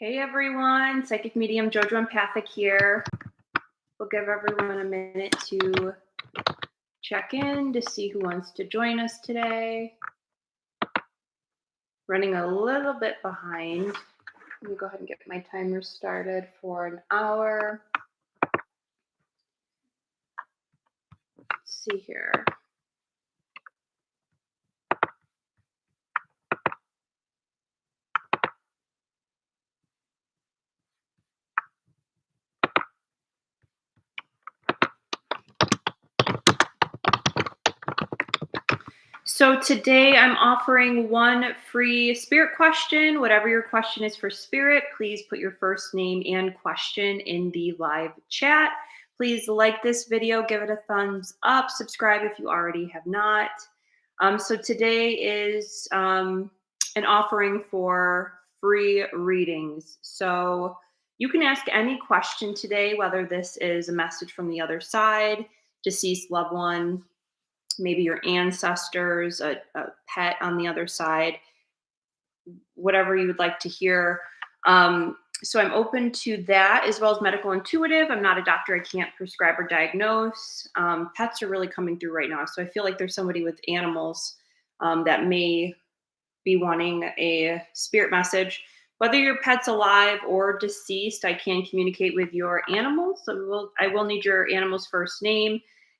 Hey everyone, Psychic Medium Jojoempathic here. We'll give everyone a minute to check in to see who wants to join us today. Running a little bit behind. Let me go ahead and get my timer started for an hour. Let's see here. So today I'm offering one free spirit question. Whatever your question is for spirit, please put your first name and question in the live chat. Please like this video, give it a thumbs up, subscribe if you already have not. So today is an offering for free readings. So you can ask any question today, whether this is a message from the other side, deceased loved one, maybe your ancestors, a pet on the other side, whatever you would like to hear. So I'm open to that, as well as medical intuitive. I'm not a doctor. I can't prescribe or diagnose. Pets are really coming through right now. So I feel like there's somebody with animals that may be wanting a spirit message. Whether your pet's alive or deceased, I can communicate with your animals. So I will need your animal's first name.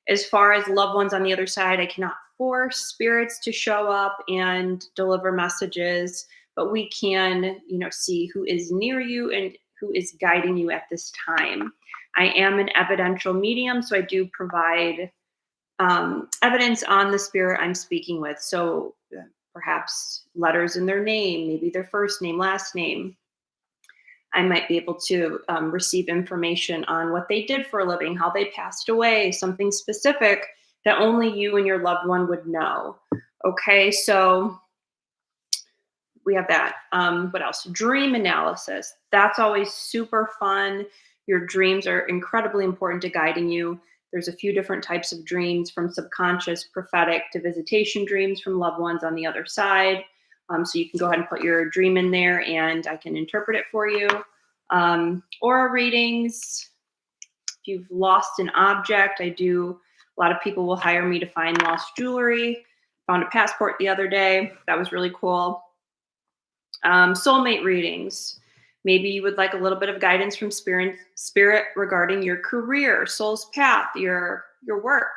As far as loved ones on the other side, I cannot force spirits to show up and deliver messages, but we can, see who is near you and who is guiding you at this time. I am an evidential medium, so I do provide evidence on the spirit I'm speaking with. So perhaps letters in their name, maybe their first name, last name. I might be able to receive information on what they did for a living, how they passed away, something specific that only you and your loved one would know. Okay, so we have that. What else? Dream analysis. That's always super fun. Your dreams are incredibly important to guiding you. There's a few different types of dreams, from subconscious, prophetic, to visitation dreams from loved ones on the other side. So you can go ahead and put your dream in there and I can interpret it for you. Aura readings. If you've lost an object, a lot of people will hire me to find lost jewelry. Found a passport the other day. That was really cool. Soulmate readings. Maybe you would like a little bit of guidance from spirit regarding your career, soul's path, your work.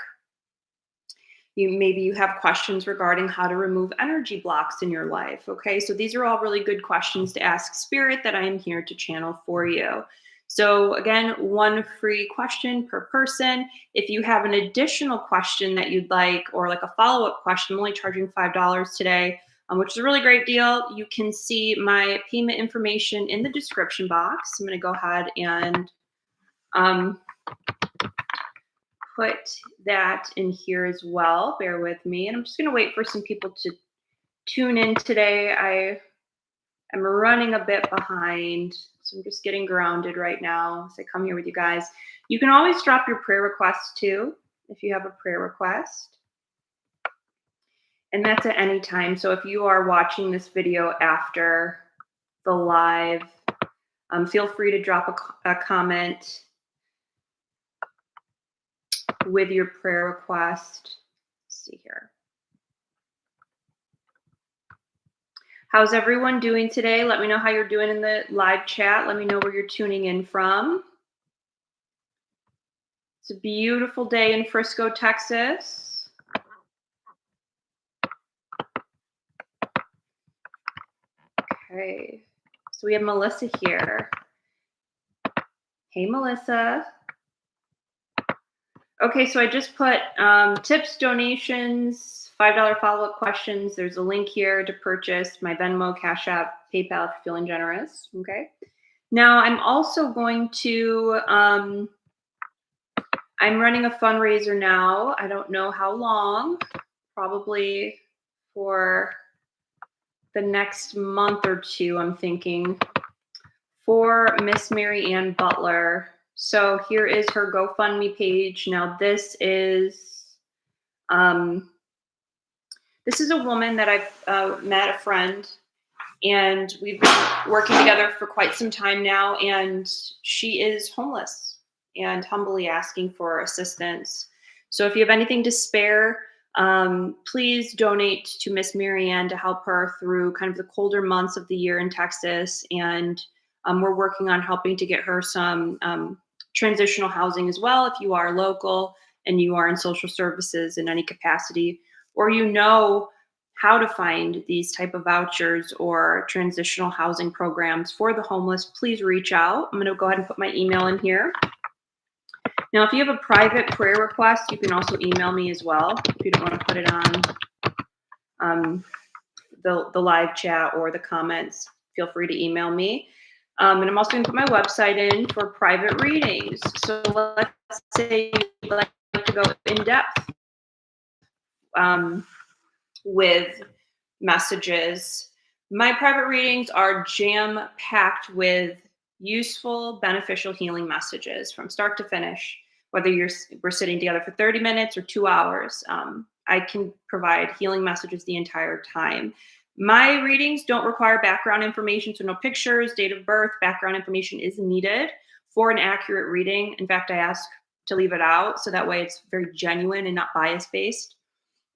Maybe you have questions regarding how to remove energy blocks in your life. Okay, so these are all really good questions to ask spirit that I am here to channel for you. So again, one free question per person. If you have an additional question that you'd like, or like a follow-up question, I'm only charging $5 today, which is a really great deal. You can see my payment information in the description box. I'm going to go ahead and put that in here as well. Bear with me. And I'm just going to wait for some people to tune in today. I am running a bit behind, so I'm just getting grounded right now as I come here with you guys. You can always drop your prayer requests too, if you have a prayer request. And that's at any time. So if you are watching this video after the live, feel free to drop a comment with your prayer request. Let's see here. How's everyone doing today? Let me know how you're doing in the live chat. Let me know where you're tuning in from. It's a beautiful day in Frisco, Texas. Okay, so we have Melissa here. Hey, Melissa. Okay, so I just put tips, donations, $5 follow-up questions. There's a link here to purchase my Venmo, CashApp, PayPal if you're feeling generous. Okay. Now I'm also going to, I'm running a fundraiser now. I don't know how long, probably for the next month or two, I'm thinking, for Miss Mary Ann Butler. So here is her GoFundMe page. Now this is a woman that I've met, a friend, And we've been working together for quite some time now, and she is homeless and humbly asking for assistance. So if you have anything to spare, please donate to Miss Marianne to help her through kind of the colder months of the year in Texas. And we're working on helping to get her some transitional housing as well. If you are local and you are in social services in any capacity, or how to find these type of vouchers or transitional housing programs for the homeless, please reach out. I'm going to go ahead and put my email in here. Now, if you have a private prayer request, you can also email me as well. If you don't want to put it on the live chat or the comments, feel free to email me. And I'm also going to put my website in for private readings. So let's say you'd like to go in depth with messages. My private readings are jam-packed with useful, beneficial healing messages from start to finish. Whether we're sitting together for 30 minutes or 2 hours, I can provide healing messages the entire time. My readings don't require background information, so no pictures, date of birth, background information is needed for an accurate reading. In fact, I ask to leave it out so that way it's very genuine and not bias-based.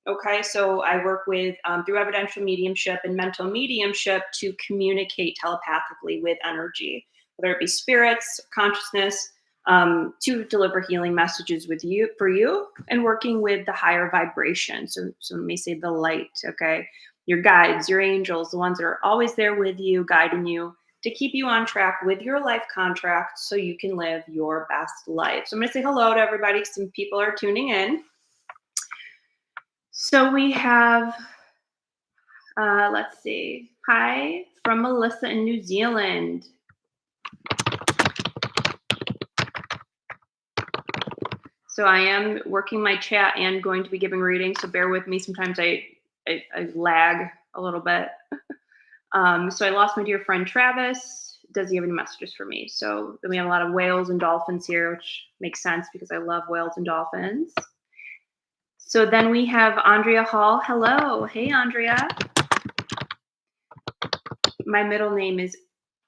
Okay, so I work with through evidential mediumship and mental mediumship to communicate telepathically with energy, whether it be spirits, consciousness, to deliver healing messages for you, and working with the higher vibration. So let me say the light. Okay, your guides, your angels, the ones that are always there with you, guiding you to keep you on track with your life contract, so you can live your best life. So I'm going to say hello to everybody. Some people are tuning in. So we have, let's see. Hi from Melissa in New Zealand. So I am working my chat and going to be giving readings, so bear with me. Sometimes I lag a little bit. So I lost my dear friend Travis. Does he have any messages for me? So then we have a lot of whales and dolphins here, which makes sense because I love whales and dolphins. So then we have Andrea Hall. Hello. Hey, Andrea. My middle name is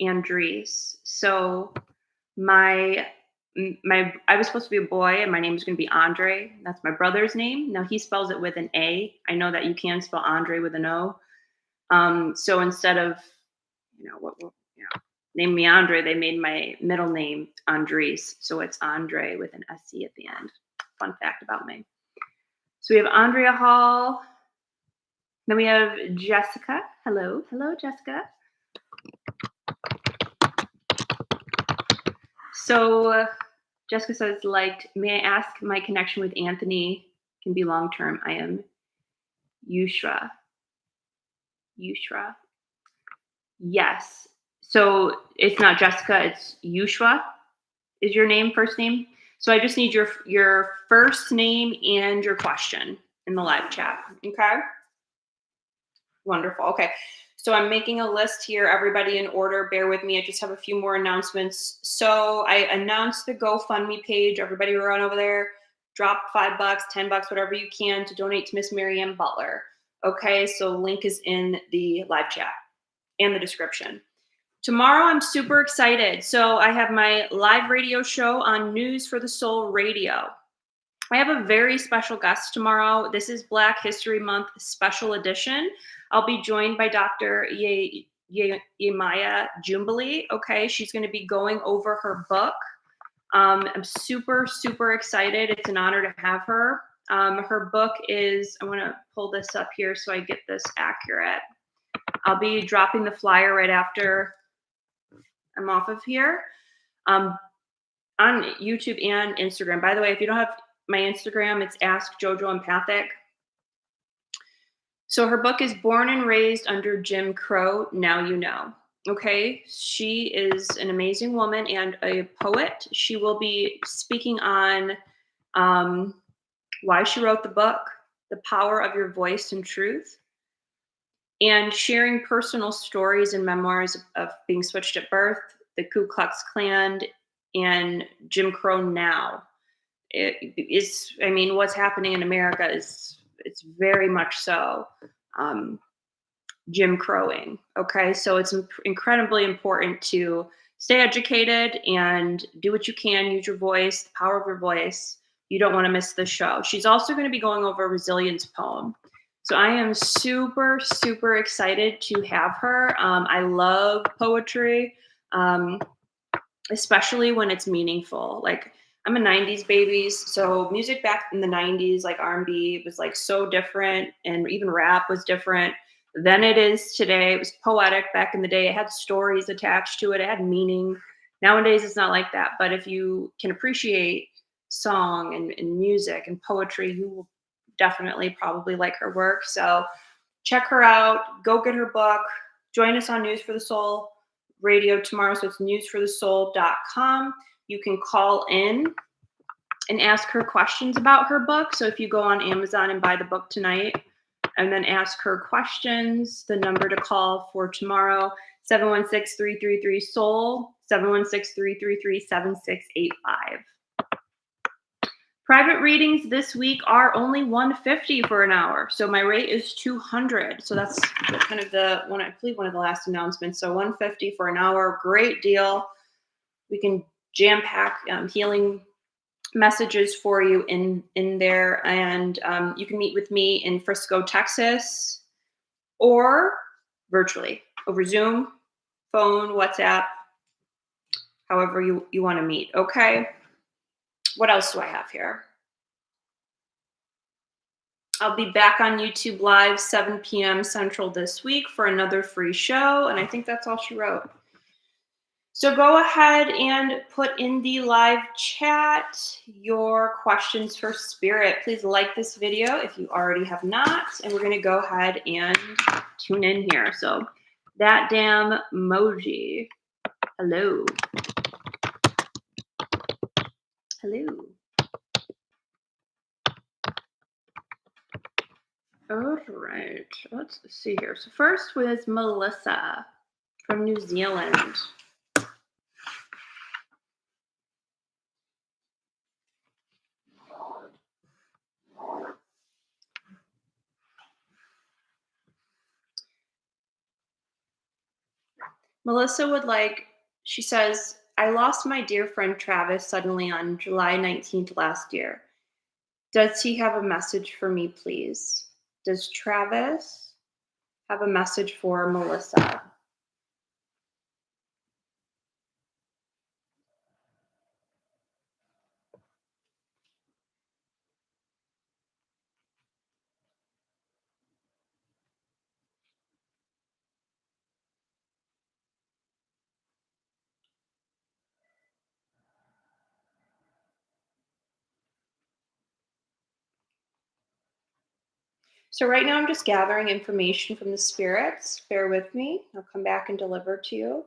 Andres. So I was supposed to be a boy and my name is going to be Andre. That's my brother's name. Now he spells it with an A. I know that you can spell Andre with an O. So instead of, name me Andre, they made my middle name Andres. So it's Andre with an SC at the end. Fun fact about me. So we have Andrea Hall. Then we have Jessica. Hello. Hello, Jessica. So Jessica says, may I ask, my connection with Anthony can be long-term. I am Yushra. Yes. So it's not Jessica, it's Yushra is your name, first name. So I just need your first name and your question in the live chat. Okay. Wonderful. Okay. So I'm making a list here, everybody in order. Bear with me. I just have a few more announcements. So I announced the GoFundMe page. Everybody run over there, drop $5, $10, whatever you can to donate to Miss Marianne Butler. Okay. So link is in the live chat and the description. Tomorrow, I'm super excited. So I have my live radio show on News for the Soul Radio. I have a very special guest tomorrow. This is Black History Month special edition. I'll be joined by Dr. Yemaya Jumbali. Okay, she's going to be going over her book. I'm super, super excited. It's an honor to have her. Her book is, I want to pull this up here so I get this accurate. I'll be dropping the flyer right after I'm off of here on YouTube and Instagram. By the way, if you don't have my Instagram, it's Ask JoJoempathic. So her book is Born and Raised Under Jim Crow, Now You Know. Okay, she is an amazing woman and a poet. She will be speaking on why she wrote the book, the power of your voice and truth, and sharing personal stories and memoirs of being switched at birth, the Ku Klux Klan, and Jim Crow now. What's happening in America it's very much so. Jim Crowing. Okay, so it's incredibly important to stay educated and do what you can, use your voice, the power of your voice. You don't want to miss the show. She's also going to be going over a resilience poem. So I am super, super excited to have her. I love poetry. Um, Especially when it's meaningful. Like I'm a 90s baby, so music back in the 90s like R&B was like so different and even rap was different than it is today. It was poetic back in the day. It had stories attached to it. It had meaning. Nowadays it's not like that, but if you can appreciate song and music and poetry, you will definitely probably like her work. So check her out. Go get her book. Join us on News for the Soul radio tomorrow. So it's newsforthesoul.com. You can call in and ask her questions about her book. So if you go on Amazon and buy the book tonight and then ask her questions, the number to call for tomorrow, 716-333-SOUL, 716-333-7685. Private readings this week are only $150 for an hour. So my rate is $200. So that's kind of the one, I believe one of the last announcements. So $150 for an hour, great deal. We can jam pack healing messages for you in there. And you can meet with me in Frisco, Texas, or virtually over Zoom, phone, WhatsApp, however you want to meet. Okay. What else do I have here? I'll be back on YouTube Live 7 p.m. Central this week for another free show. And I think that's all she wrote. So go ahead and put in the live chat your questions for Spirit. Please like this video if you already have not. And we're going to go ahead and tune in here. So that damn emoji. Hello. Hello. All right. Let's see here. So first was Melissa from New Zealand. Melissa would like, she says, I lost my dear friend Travis suddenly on July 19th last year. Does he have a message for me, please? Does Travis have a message for Melissa? So right now I'm just gathering information from the spirits. Bear with me. I'll come back and deliver to you.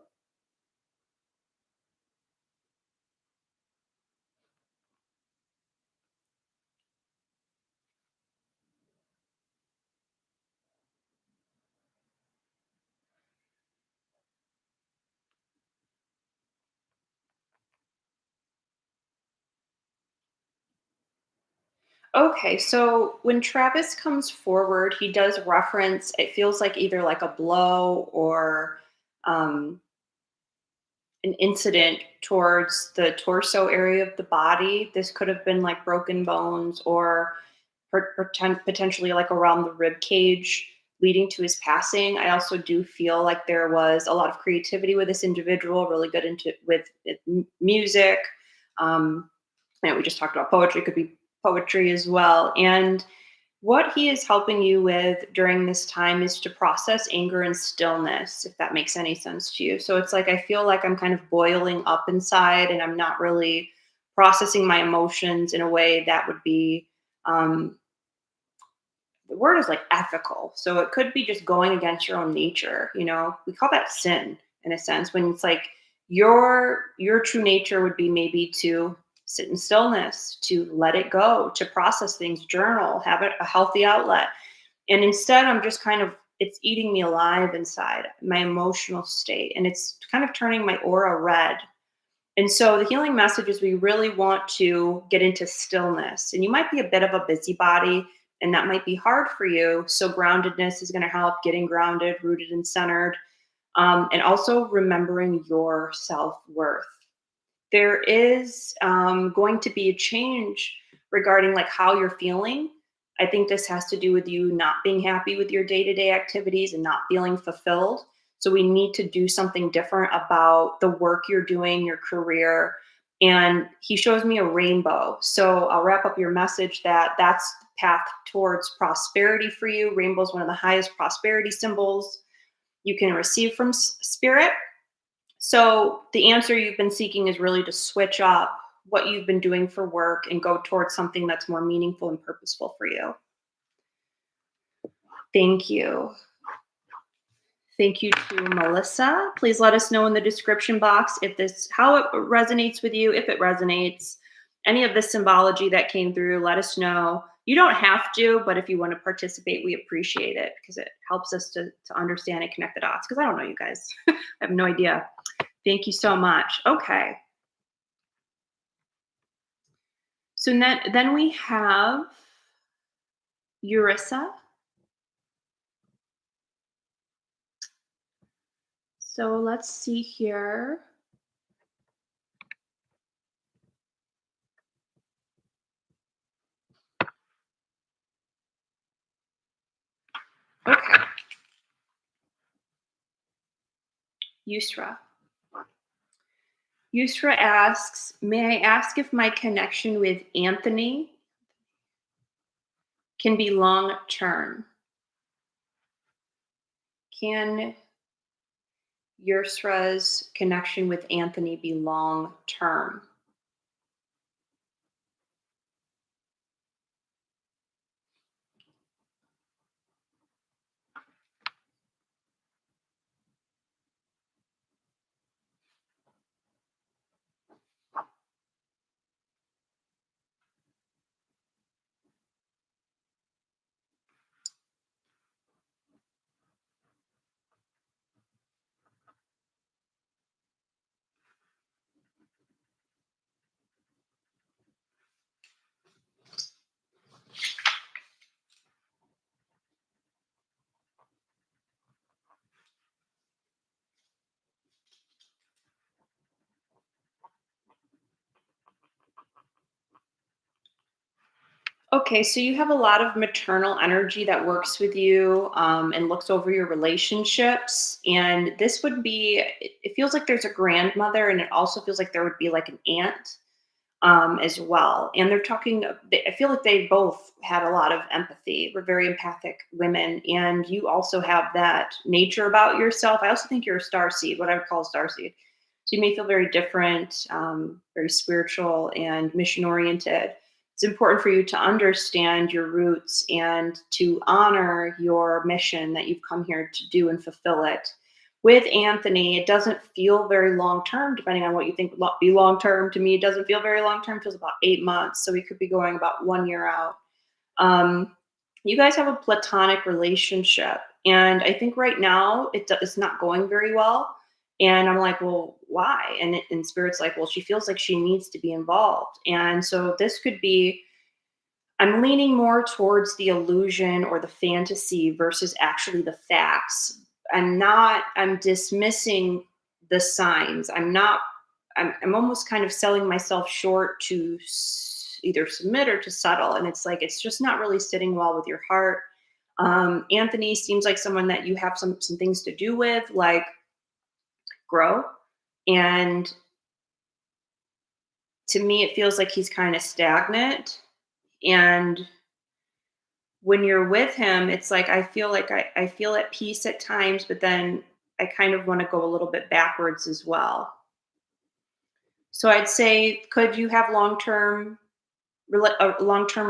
Okay, so when Travis comes forward, he does reference, it feels like either like a blow or um, an incident towards the torso area of the body. This could have been like broken bones or potentially like around the rib cage leading to his passing. I also do feel like there was a lot of creativity with this individual, really good into with music. We just talked about poetry, could be poetry as well. And what he is helping you with during this time is to process anger and stillness, if that makes any sense to you. So it's like I feel like I'm kind of boiling up inside and I'm not really processing my emotions in a way that would be, the word is like ethical. So it could be just going against your own nature. You know, we call that sin in a sense when it's like your true nature would be maybe to sit in stillness, to let it go, to process things, journal, have it a healthy outlet. And instead, I'm just kind of, it's eating me alive inside, my emotional state. And it's kind of turning my aura red. And so the healing message is we really want to get into stillness. And you might be a bit of a busybody, And that might be hard for you. So groundedness is going to help, getting grounded, rooted, and centered. And also remembering your self-worth. There is going to be a change regarding like how you're feeling. I think this has to do with you not being happy with your day-to-day activities and not feeling fulfilled. So we need to do something different about the work you're doing, your career. And he shows me a rainbow. So I'll wrap up your message that that's the path towards prosperity for you. Rainbow is one of the highest prosperity symbols you can receive from spirit. So the answer you've been seeking is really to switch up what you've been doing for work and go towards something that's more meaningful and purposeful for you. Thank you. Thank you to Melissa. Please let us know in the description box if this how it resonates with you, if it resonates. Any of the symbology that came through, let us know. You don't have to, but if you want to participate, we appreciate it because it helps us to understand and connect the dots. Because I don't know you guys. I have no idea. Thank you so much. Okay. So then we have Urissa. So let's see here. Okay. Yusra. Yusra asks, may I ask if my connection with Anthony can be long term? Can Yusra's connection with Anthony be long term? Okay, so you have a lot of maternal energy that works with you and looks over your relationships. And this would be, it feels like there's a grandmother, and it also feels like there would be like an aunt as well. And they're talking, I feel like they both had a lot of empathy. We're very empathic women. And you also have that nature about yourself. I also think you're a star seed, what I would call a star seed. So you may feel very different, very spiritual and mission oriented. It's important for you to understand your roots and to honor your mission that you've come here to do and fulfill it. With Anthony, it doesn't feel very long term, depending on what you think would be long term. To me, it doesn't feel very long term. It feels about 8 months. So we could be going about 1 year out. Um, you guys have a platonic relationship. And I think right now it's not going very well. And I'm like, well, why? And Spirit's like, well, she feels like she needs to be involved. And so this could be, I'm leaning more towards the illusion or the fantasy versus actually the facts. I'm dismissing the signs. I'm almost kind of selling myself short to either submit or to settle. And it's like, it's just not really sitting well with your heart. Anthony seems like someone that you have some things to do with, like grow. And to me, it feels like he's kind of stagnant. And when you're with him, it's like I feel at peace at times, but then I kind of want to go a little bit backwards as well. So I'd say, could you have a long-term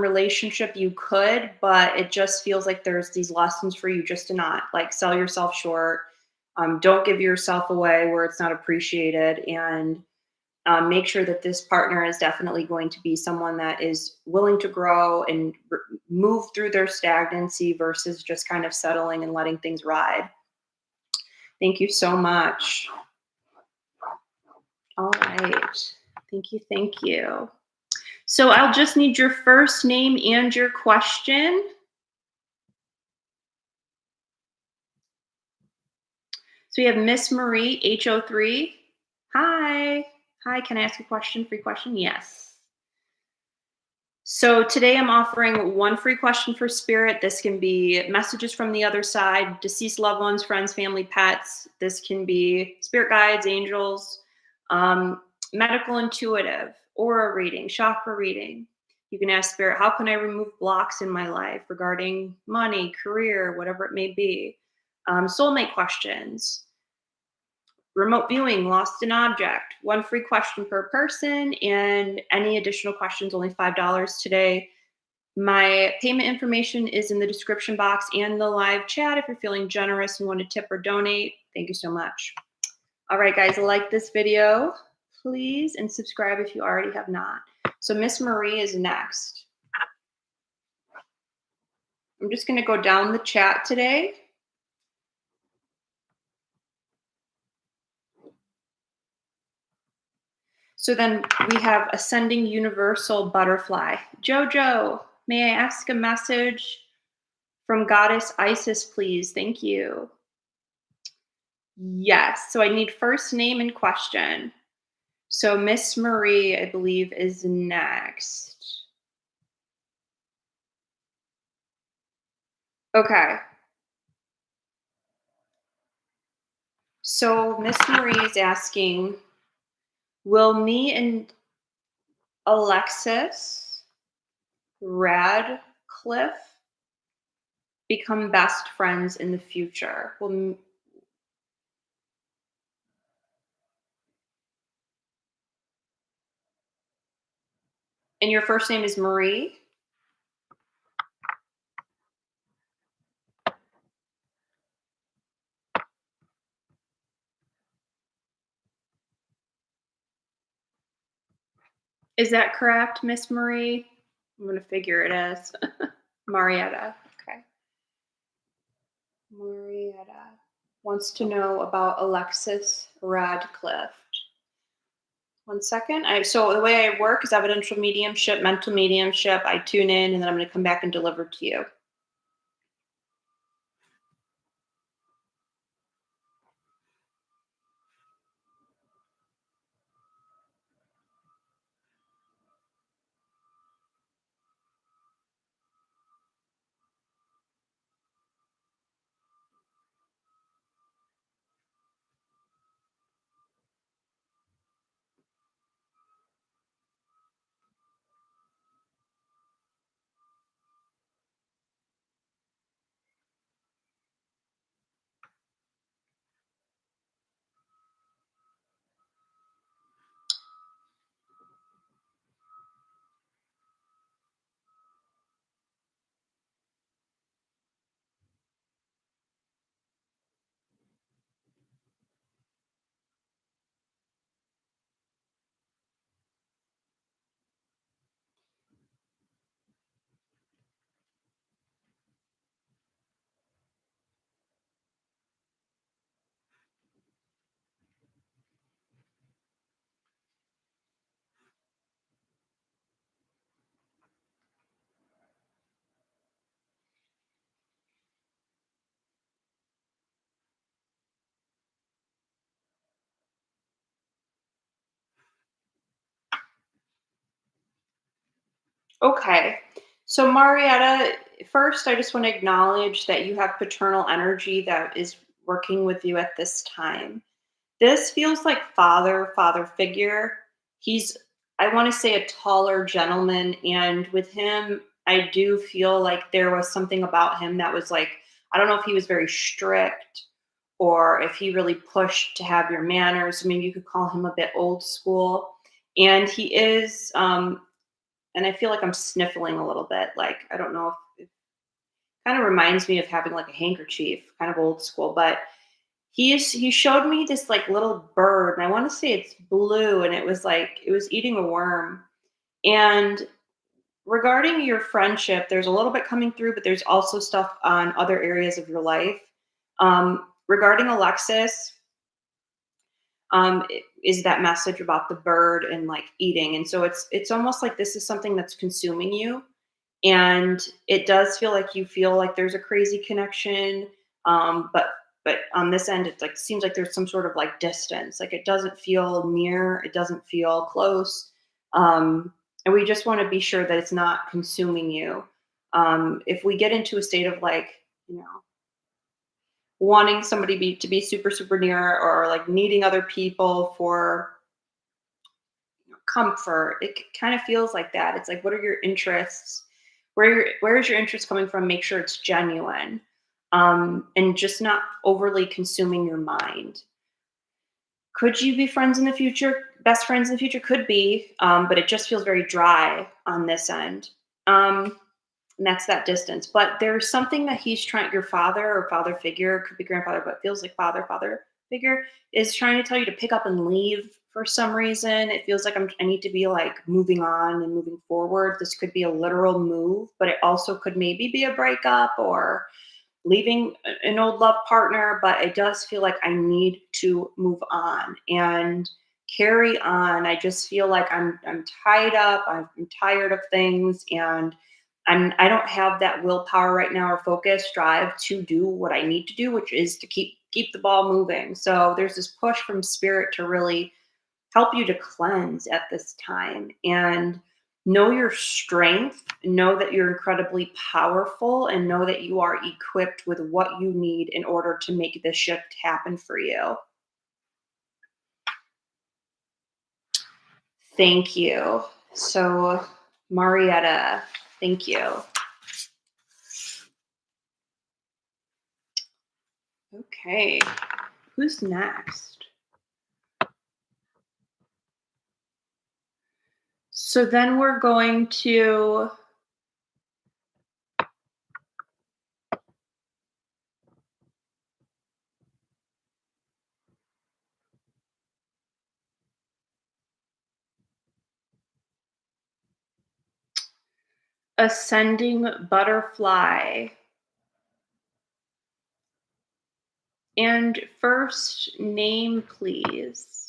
relationship? You could, but it just feels like there's these lessons for you just to not like sell yourself short. Don't give yourself away where it's not appreciated, and make sure that this partner is definitely going to be someone that is willing to grow and move through their stagnancy versus just kind of settling and letting things ride. Thank you so much. All right. Thank you. Thank you. So I'll just need your first name and your question. So we have Miss Marie HO3. Hi. Hi, can I ask a question? Free question? Yes. So today I'm offering one free question for spirit. This can be messages from the other side, deceased loved ones, friends, family, pets. This can be spirit guides, angels, um, medical intuitive, aura reading, chakra reading. You can ask spirit, how can I remove blocks in my life regarding money, career, whatever it may be? Soulmate questions, remote viewing, lost an object, one free question per person, and any additional questions, only $5 today. My payment information is in the description box and the live chat if you're feeling generous and want to tip or donate. Thank you so much. All right, guys, like this video, please, and subscribe if you already have not. So Miss Marie is next. I'm just going to go down the chat today. So then we have Ascending Universal Butterfly. Jojo, may I ask a message from Goddess Isis, please? Thank you. Yes. So I need first name and question. So Miss Marie, I believe, is next. Okay. So Miss Marie is asking, will me and Alexis Radcliffe become best friends in the future? And your first name is Marie? Is that correct, Miss Marie? I'm gonna figure it is. Marietta. Okay. Marietta wants to know about Alexis Radcliffe. One second. So the way I work is evidential mediumship, mental mediumship. I tune in and then I'm going to come back and deliver to you. Okay. So, Marietta, first, I just want to acknowledge that you have paternal energy that is working with you at this time. This feels like father figure. He's, I want to say, a taller gentleman. And with him, I do feel like there was something about him that was like, I don't know if he was very strict or if he really pushed to have your manners. Maybe you could call him a bit old school. And he is, and I feel like I'm sniffling a little bit. Like, I don't know if it kind of reminds me of having like a handkerchief, kind of old school, but he showed me this like little bird, and I want to say it's blue, and it was like it was eating a worm. And regarding your friendship, there's a little bit coming through, but there's also stuff on other areas of your life. Regarding Alexis, is that message about the bird and like eating, and so it's almost like this is something that's consuming you, and it does feel like you feel like there's a crazy connection, but but on this end, it's like seems like there's some sort of like distance. Like it doesn't feel near, it doesn't feel close. And we just want to be sure that it's not consuming you. If we get into a state of like, you know, wanting somebody to be super, super near, or like needing other people for comfort, it kind of feels like that. It's like, what are your interests? Where is your interest coming from? Make sure it's genuine, and just not overly consuming your mind. Could you be friends in the future? Best friends in the future could be, but it just feels very dry on this end. And that's that distance. But there's something that he's trying, your father or father figure, could be grandfather, but feels like father figure, is trying to tell you to pick up and leave for some reason. It feels like I need to be like moving on and moving forward. This could be a literal move, but it also could maybe be a breakup or leaving an old love partner. But it does feel like I need to move on and carry on. I just feel like I'm tied up. I'm tired of things, and I don't have that willpower right now or focus, drive to do what I need to do, which is to keep the ball moving. So there's this push from spirit to really help you to cleanse at this time and know your strength, know that you're incredibly powerful, and know that you are equipped with what you need in order to make this shift happen for you. Thank you. So, Marietta, thank you. Okay, who's next? So then we're going to ascending butterfly. And first name, please.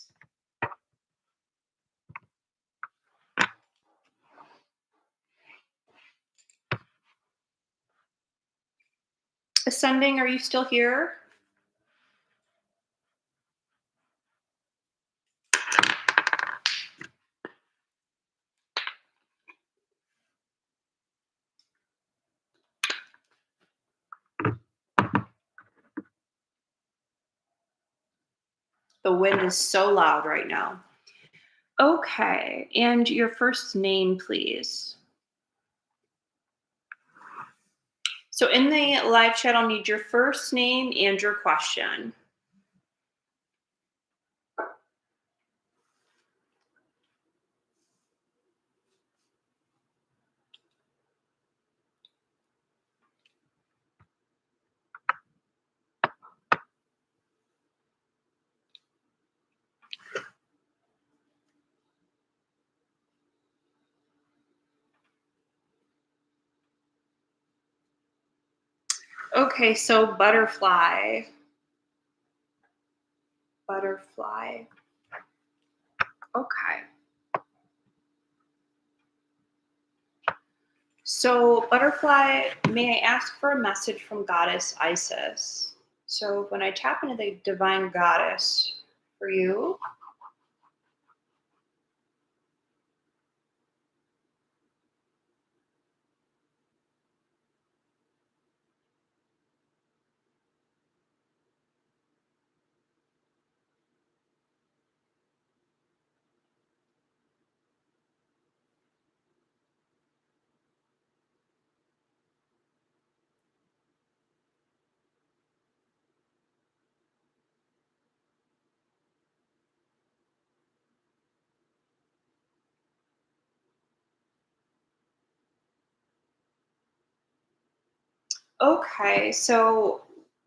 Ascending, are you still here? The wind is so loud right now. Okay, and your first name, please. So in the live chat, I'll need your first name and your question. Okay, so butterfly. Butterfly. Okay. So, butterfly, may I ask for a message from Goddess Isis? So, when I tap into the divine goddess for you, okay. So,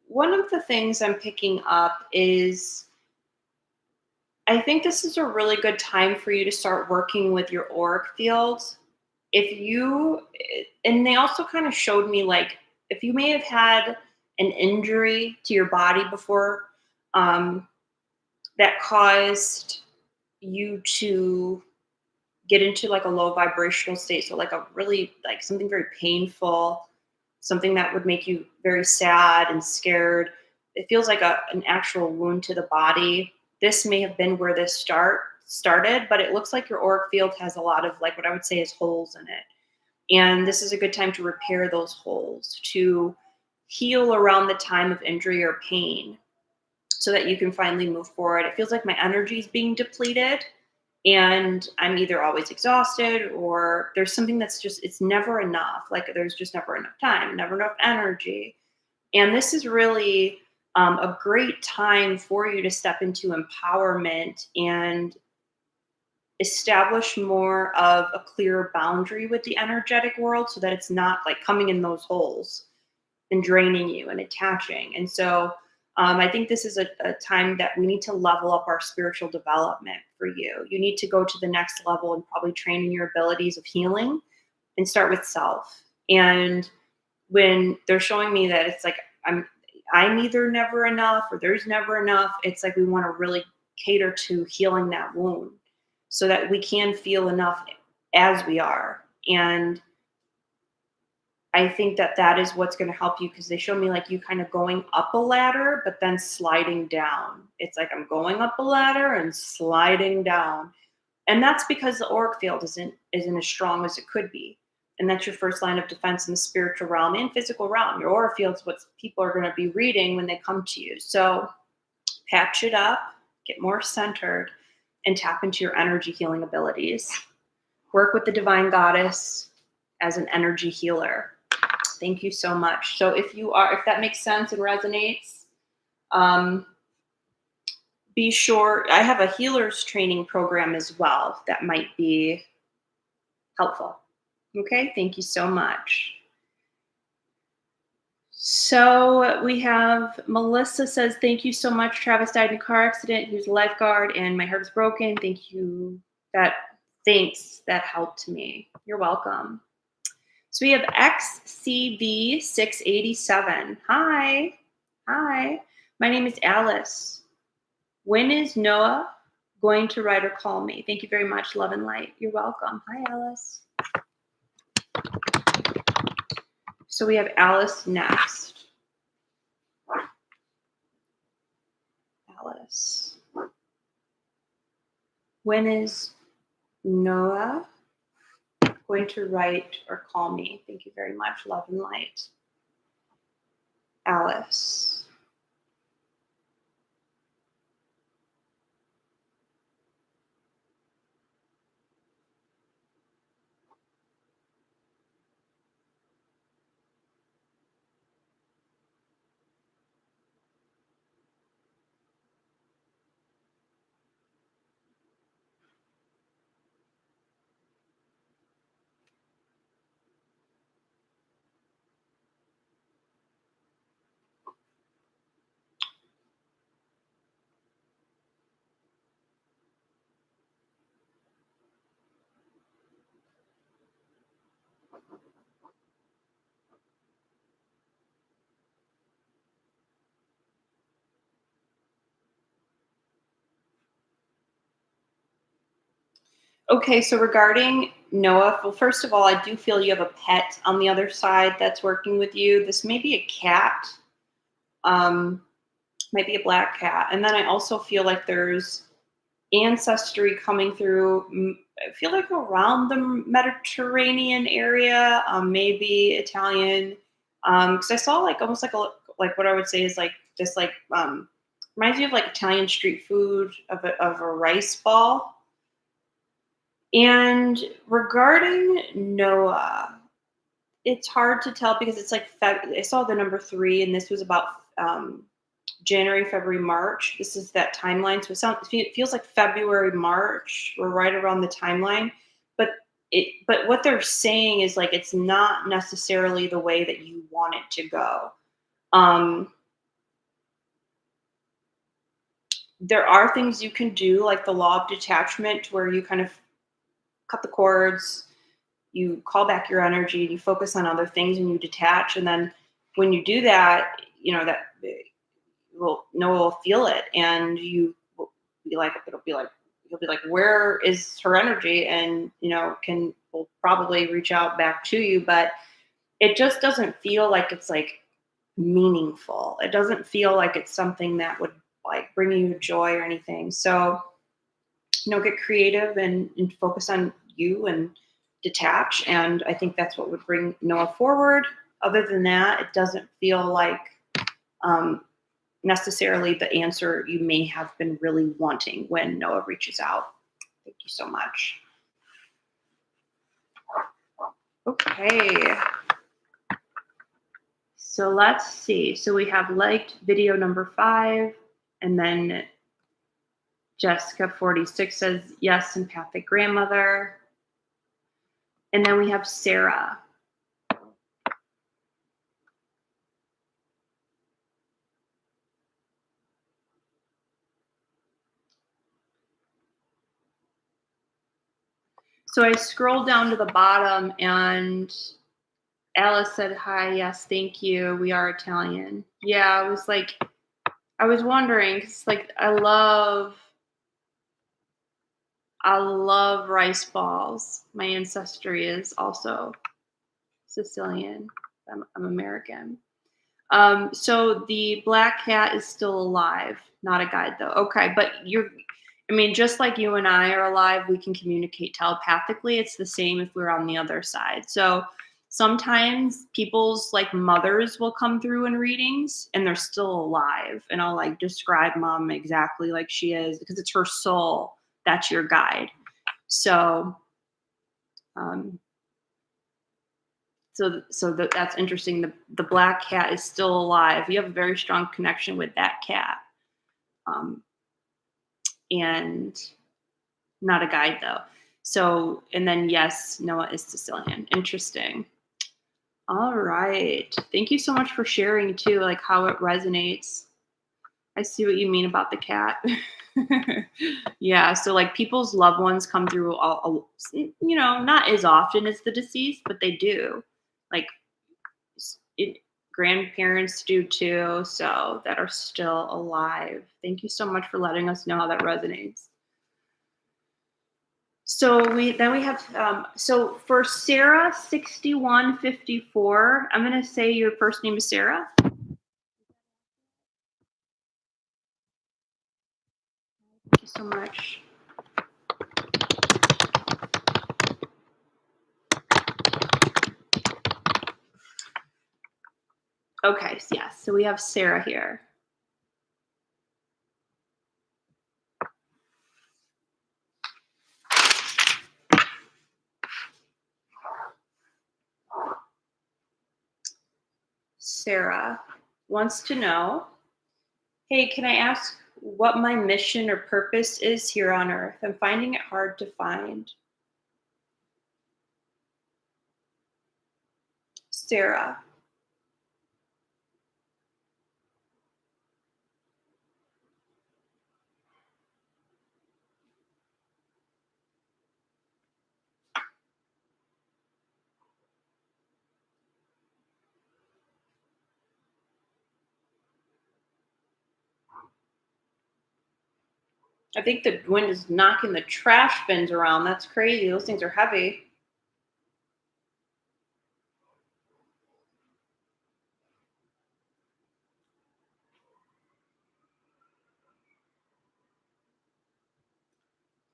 one of the things I'm picking up is I think this is a really good time for you to start working with your auric field. If you, and they also kind of showed me like if you may have had an injury to your body before, um, that caused you to get into like a low vibrational state. So like a really like something very painful, something that would make you very sad and scared. it feels like an actual wound to the body. This may have been where this started, but it looks like your auric field has a lot of, like, what I would say is holes in it. And this is a good time to repair those holes, to heal around the time of injury or pain so that you can finally move forward. It feels like my energy is being depleted and I'm either always exhausted or there's something that's just, it's never enough. Like there's just never enough time, never enough energy. And this is really a great time for you to step into empowerment and establish more of a clear boundary with the energetic world so that it's not like coming in those holes and draining you and attaching. And so I think this is a time that we need to level up our spiritual development for you. You need to go to the next level and probably train in your abilities of healing and start with self. And when they're showing me that it's like I'm either never enough or there's never enough, it's like we want to really cater to healing that wound so that we can feel enough as we are. And I think that that is what's going to help you because they show me like you kind of going up a ladder, but then sliding down. It's like I'm going up a ladder and sliding down. And that's because the auric field isn't as strong as it could be. And that's your first line of defense in the spiritual realm and physical realm. Your aura field is what people are going to be reading when they come to you. So patch it up, get more centered, and tap into your energy healing abilities. Work with the divine goddess as an energy healer. Thank you so much. So if that makes sense and resonates, be sure, I have a healer's training program as well that might be helpful. Okay, thank you so much. So we have Melissa says, thank you so much. Travis died in a car accident. He was a lifeguard and my heart is broken. Thank you. Thanks. That helped me. You're welcome. So we have XCV687. Hi. My name is Alice. When is Noah going to write or call me? Thank you very much. Love and light. You're welcome. Hi, Alice. So we have Alice next. Alice. When is Noah going to write or call me? Thank you very much. Love and light. Alice. Okay, so regarding Noah, well, first of all, I do feel you have a pet on the other side that's working with you. This may be a cat, might be a black cat. And then I also feel like there's ancestry coming through, I feel like around the Mediterranean area, maybe Italian. Because I saw like almost like what I would say is like just like reminds me of like Italian street food of a rice ball. And regarding Noah, it's hard to tell because it's like I saw the number 3, and this was about January, February, March. This is that timeline. So it feels like February, March. We're right around the timeline, but what they're saying is like it's not necessarily the way that you want it to go. There are things you can do, like the law of detachment, where you kind of cut the cords, you call back your energy, you focus on other things, and you detach. And then when you do that, that Noah will feel it, and you will be like, he'll be like, where is her energy? And will probably reach out back to you, but it just doesn't feel like it's like meaningful. It doesn't feel like it's something that would like bring you joy or anything. So, get creative and focus on you and detach. And I think that's what would bring Noah forward. Other than that, it doesn't feel like um, necessarily the answer you may have been really wanting when Noah reaches out. Thank you so much. Okay. So let's see. So we have liked video number 5, and then Jessica 46 says yes, empathic grandmother. And then we have Sarah. So I scrolled down to the bottom and Alice said, hi, yes, thank you. We are Italian. Yeah, I was wondering, because like I love rice balls. My ancestry is also Sicilian. I'm American. So the black cat is still alive, not a guide though. Okay, but just like you and I are alive, we can communicate telepathically. It's the same if we're on the other side. So sometimes people's like mothers will come through in readings and they're still alive. And I'll like describe mom exactly like she is because it's her soul. That's your guide. So, um, that's interesting. The black cat is still alive. You have a very strong connection with that cat. Um, and not a guide though. So, and then yes, Noah is Sicilian. Interesting. All right. Thank you so much for sharing too, like how it resonates. I see what you mean about the cat. Yeah. So like people's loved ones come through not as often as the deceased, but they do. Like it, grandparents do too. So that are still alive. Thank you so much for letting us know how that resonates. So we have so for Sarah 6154, I'm gonna say your first name is Sarah. Thank you so much. Okay, so yes, so we have Sarah here. Sarah wants to know, hey, can I ask what my mission or purpose is here on earth? I'm finding it hard to find. Sarah. I think the wind is knocking the trash bins around. That's crazy. Those things are heavy.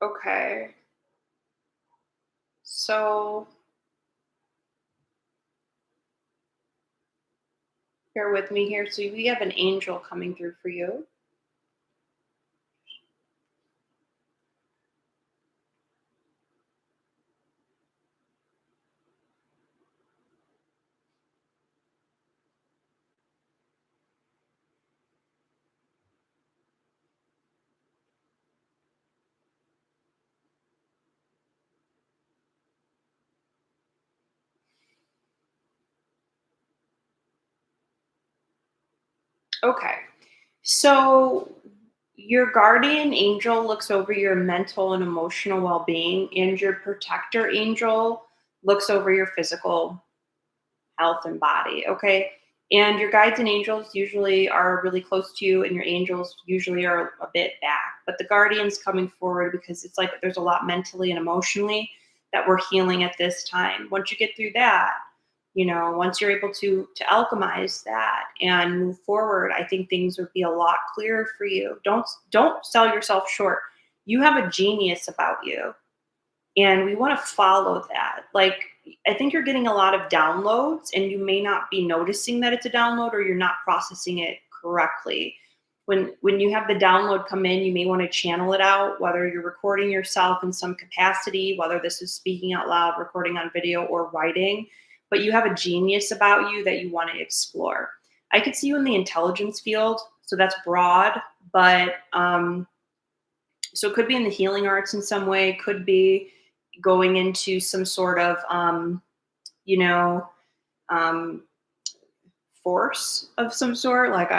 Okay. So bear with me here. So we have an angel coming through for you. Okay. So your guardian angel looks over your mental and emotional well-being, and your protector angel looks over your physical health and body. Okay. And your guides and angels usually are really close to you, and your angels usually are a bit back. But the guardian's coming forward because it's like there's a lot mentally and emotionally that we're healing at this time. Once you get through that, Once you're able to alchemize that and move forward, I think things would be a lot clearer for you. Don't sell yourself short. You have a genius about you, and we want to follow that. Like, I think you're getting a lot of downloads, and you may not be noticing that it's a download, or you're not processing it correctly. When you have the download come in, you may want to channel it out, whether you're recording yourself in some capacity, whether this is speaking out loud, recording on video, or writing. But you have a genius about you that you want to explore. I could see you in the intelligence field, so that's broad, but so it could be in the healing arts in some way, could be going into some sort of, you know, um, force of some sort, like,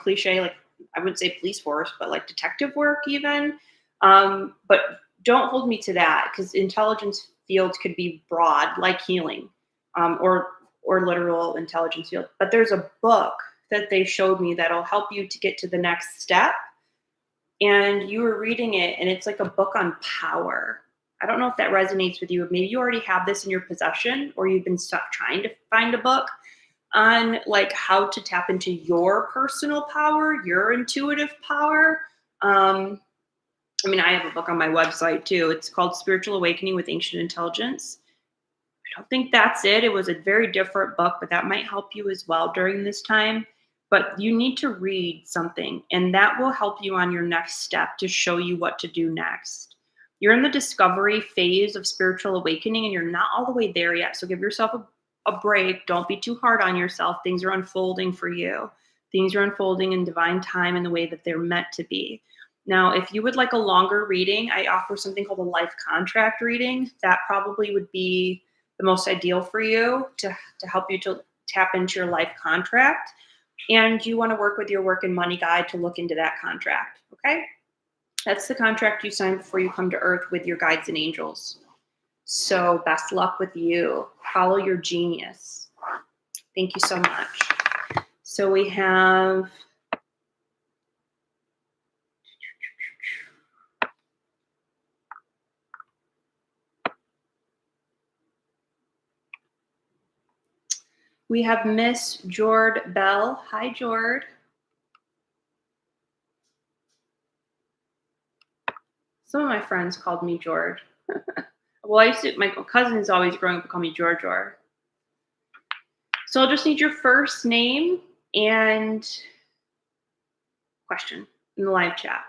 cliche, like, I wouldn't say police force, but like detective work even. But don't hold me to that, because intelligence fields could be broad, like healing, or literal intelligence field. But there's a book that they showed me that'll help you to get to the next step. And you were reading it, and it's like a book on power. I don't know if that resonates with you. Maybe you already have this in your possession, or you've been stuck trying to find a book on like how to tap into your personal power, your intuitive power. I have a book on my website too. It's called Spiritual Awakening with Ancient Intelligence. I don't think that's it. It was a very different book, but that might help you as well during this time. But you need to read something, and that will help you on your next step to show you what to do next. You're in the discovery phase of spiritual awakening, and you're not all the way there yet. So give yourself a break. Don't be too hard on yourself. Things are unfolding for you. Things are unfolding in divine time in the way that they're meant to be. Now, if you would like a longer reading, I offer something called a life contract reading. That probably would be the most ideal for you to help you to tap into your life contract. And you want to work with your work and money guide to look into that contract. Okay? That's the contract you sign before you come to Earth with your guides and angels. So best luck with you. Follow your genius. Thank you so much. So we have Miss Jord Bell. Hi, Jord. Some of my friends called me Jord. Well, my cousins always growing up would call me Jor. So I'll just need your first name and question in the live chat.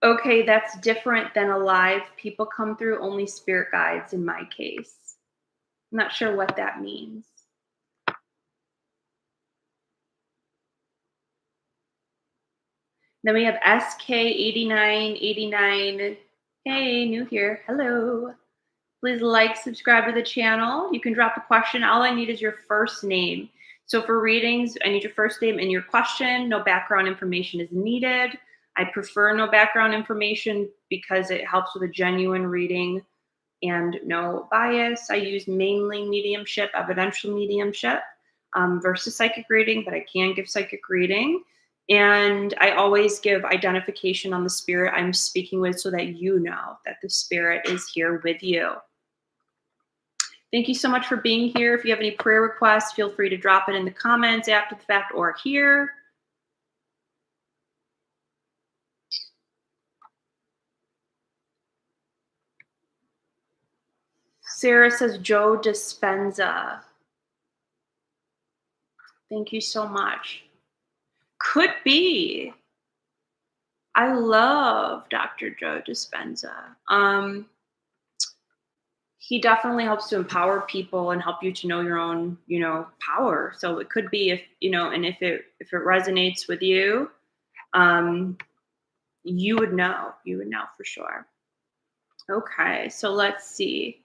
Okay, that's different than alive. People come through, only spirit guides in my case. I'm not sure what that means. Then we have SK8989. Hey, new here. Hello. Please like, subscribe to the channel. You can drop a question. All I need is your first name. So for readings, I need your first name and your question. No background information is needed. I prefer no background information because it helps with a genuine reading and no bias. I use mainly mediumship, evidential mediumship, versus psychic reading, but I can give psychic reading. And I always give identification on the spirit I'm speaking with so that you know that the spirit is here with you. Thank you so much for being here. If you have any prayer requests, feel free to drop it in the comments after the fact or here. Sarah says Joe Dispenza. Thank you so much. Could be. I love Dr. Joe Dispenza. He definitely helps to empower people and help you to know your own, power. So it could be and if it resonates with you, you would know for sure. Okay, so let's see.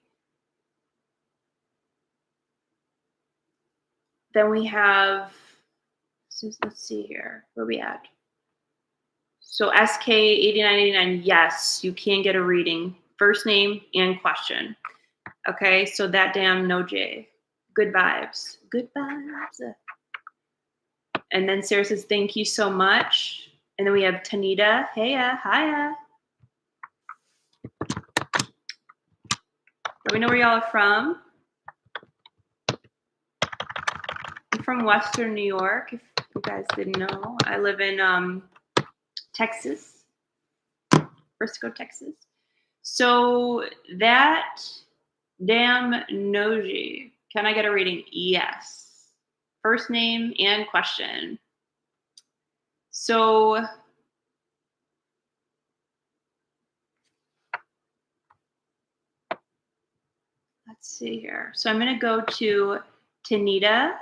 Then we have, let's see here, where are we at? So SK8989, yes, you can get a reading, first name and question. Okay, so that damn no J. Good vibes. Good vibes. And then Sarah says, thank you so much. And then we have Tanita. Heya, hiya. Let me know where y'all are from. I'm from Western New York, if you guys didn't know. I live in Texas, Frisco, Texas. So that damn Noji. Can I get a reading? Yes. First name and question. So let's see here. So I'm going to go to Tanita.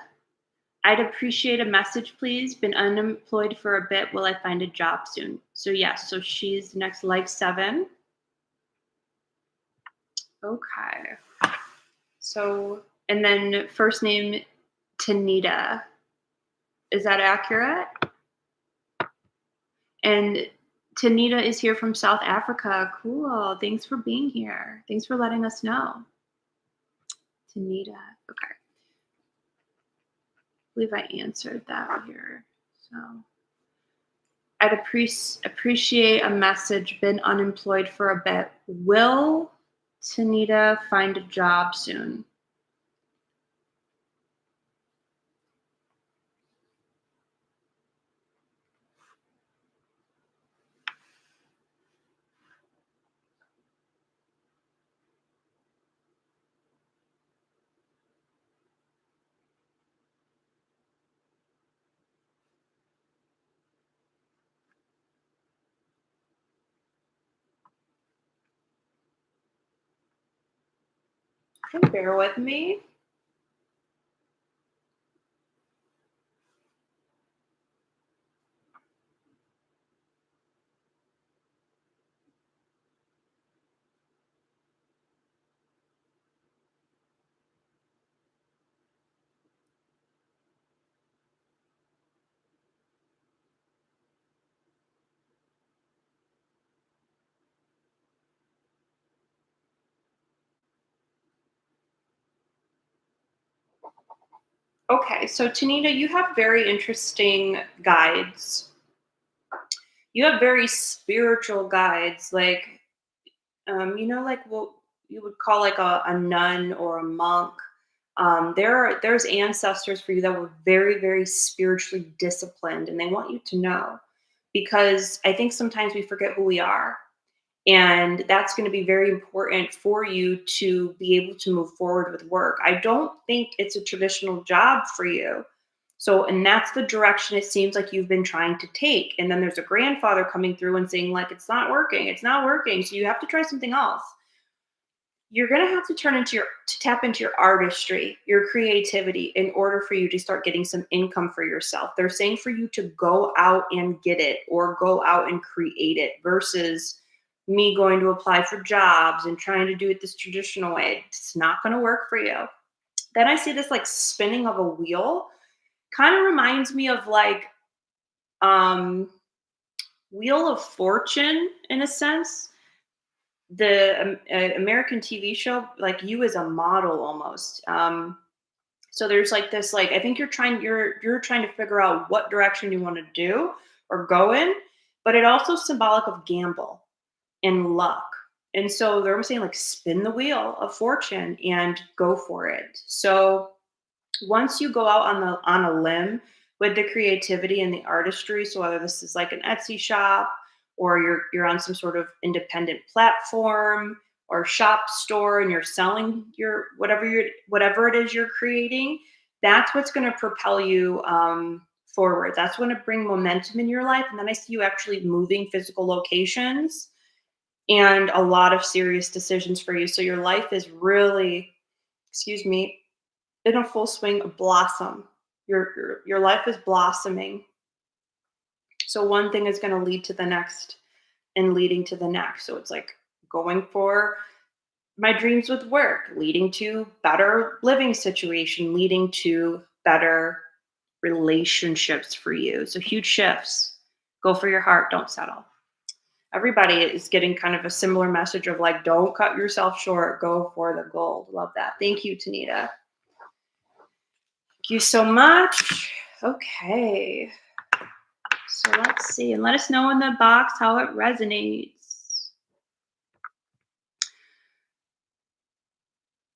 I'd appreciate a message, please. Been unemployed for a bit. Will I find a job soon? So yes, so she's next life 7. Okay. So, and then first name Tanita. Is that accurate? And Tanita is here from South Africa. Cool. Thanks for being here. Thanks for letting us know. Tanita. Okay. I believe I answered that here. So I'd appreciate a message. Been unemployed for a bit. Will Tanita find a job soon? Okay, bear with me. Okay, so Tanita, you have very interesting guides. You have very spiritual guides, like like what you would call like a nun or a monk. There's ancestors for you that were very, very spiritually disciplined, and they want you to know, because I think sometimes we forget who we are. And that's going to be very important for you to be able to move forward with work. I don't think it's a traditional job for you. So, and that's the direction it seems like you've been trying to take. And then there's a grandfather coming through and saying, like, it's not working. It's not working. So you have to try something else. You're going to have to tap into your artistry, your creativity, in order for you to start getting some income for yourself. They're saying for you to go out and get it, or go out and create it, versus me going to apply for jobs and trying to do it this traditional way. It's not going to work for you. Then I see this like spinning of a wheel. Kind of reminds me of like Wheel of Fortune in a sense. The American TV show, like you as a model almost. So there's like this, like I think you're trying to figure out what direction you want to do or go in, but it also symbolic of gamble and luck. And so they're saying like spin the wheel of fortune and go for it. So once you go out on a limb with the creativity and the artistry, so whether this is like an Etsy shop, or you're on some sort of independent platform or shop store, and you're selling your whatever it is you're creating, that's what's going to propel you forward. That's going to bring momentum in your life. And then I see you actually moving physical locations and a lot of serious decisions for you. So your life is really, excuse me, in a full swing of blossom. Your life is blossoming. So one thing is going to lead to the next and leading to the next. So it's like going for my dreams with work, leading to better living situation, leading to better relationships for you. So huge shifts. Go for your heart, don't settle. Everybody is getting kind of a similar message of like, don't cut yourself short, go for the gold. Love that. Thank you, Tanita. Thank you so much. Okay. So let's see. And let us know in the box how it resonates.